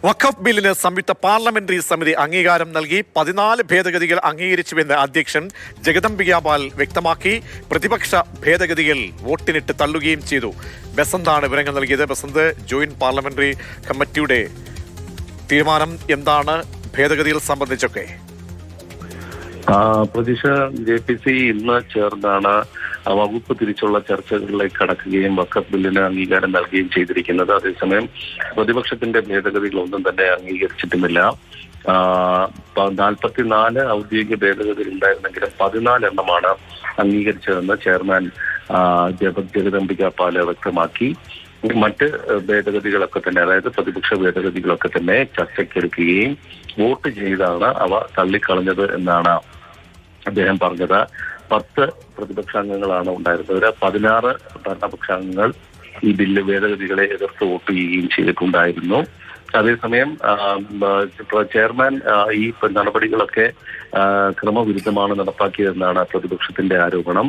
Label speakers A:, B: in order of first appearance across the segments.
A: വഖഫ് ബില്ലിന് സംയുക്ത പാർലമെന്ററി സമിതി അംഗീകാരം നൽകി 14 ഭേദഗതികൾ അംഗീകരിച്ചുവെന്ന് അധ്യക്ഷൻ ജഗദംബിക പാൽ വ്യക്തമാക്കി. പ്രതിപക്ഷ ഭേദഗതികൾ വോട്ടിനിട്ട് തള്ളുകയും ചെയ്തു. ബസന്താണ് വിവരങ്ങൾ നൽകിയത്. ബസന്ത്, ജോയിന്റ് പാർലമെന്ററി കമ്മിറ്റിയുടെ തീരുമാനം എന്താണ് ഭേദഗതികൾ സംബന്ധിച്ചൊക്കെ?
B: പ്രതീക്ഷ JPC ഇന്ന് ചേർന്നാണ് വകുപ്പ് തിരിച്ചുള്ള ചർച്ചകളിലേക്ക് കടക്കുകയും വഖഫ് ബില്ലിന് അംഗീകാരം നൽകുകയും ചെയ്തിരിക്കുന്നത്. അതേസമയം പ്രതിപക്ഷത്തിന്റെ ഭേദഗതികളൊന്നും തന്നെ അംഗീകരിച്ചിട്ടുമില്ല. 44 ഔദ്യോഗിക ഭേദഗതികൾ ഉണ്ടായിരുന്നെങ്കിലും 14 എണ്ണമാണ് അംഗീകരിച്ചതെന്ന് ചെയർമാൻ ജഗദംബിക പാൽ വ്യക്തമാക്കി. മറ്റ് ഭേദഗതികളൊക്കെ തന്നെ, അതായത് പ്രതിപക്ഷ ഭേദഗതികളൊക്കെ തന്നെ ചർച്ചയ്ക്കെടുക്കുകയും വോട്ട് ചെയ്താണ് അവ തള്ളിക്കളഞ്ഞത് എന്നാണ് അദ്ദേഹം പറഞ്ഞത്. 10 പ്രതിപക്ഷാംഗങ്ങളാണ് ഉണ്ടായിരുന്നത്. 16 ഭരണപക്ഷാംഗങ്ങൾ ഈ ബില്ല് ഭേദഗതികളെ എതിർത്ത് വോട്ട് ചെയ്യുകയും ചെയ്തിട്ടുണ്ടായിരുന്നു. അതേസമയം ചെയർമാൻ ഈ നടപടികളൊക്കെ ക്രമവിരുദ്ധമാണ് നടപ്പാക്കിയതെന്നാണ് പ്രതിപക്ഷത്തിന്റെ ആരോപണം.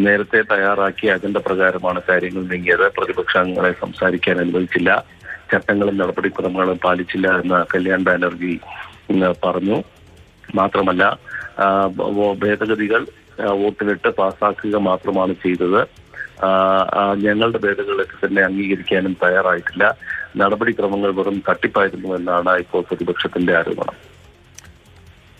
B: നേരത്തെ തയ്യാറാക്കിയ അജണ്ട പ്രകാരമാണ് കാര്യങ്ങൾ നീങ്ങിയത്. പ്രതിപക്ഷാംഗങ്ങളെ സംസാരിക്കാൻ അനുവദിച്ചില്ല, ചട്ടങ്ങളും നടപടിക്രമങ്ങളും പാലിച്ചില്ല എന്ന് കല്യാൺ ബാനർജി പറഞ്ഞു. മാത്രമല്ല, ഭേദഗതികൾ വോട്ടിലിട്ട് പാസ്സാക്കുക മാത്രമാണ് ചെയ്തത്. ഞങ്ങളുടെ ഭേദഗതികളൊക്കെ തന്നെ അംഗീകരിക്കാനും തയ്യാറായിട്ടില്ല. നടപടിക്രമങ്ങൾ വെറും തട്ടിപ്പായിരുന്നു എന്നാണ് ഇപ്പോൾ പ്രതിപക്ഷത്തിന്റെ ആരോപണം.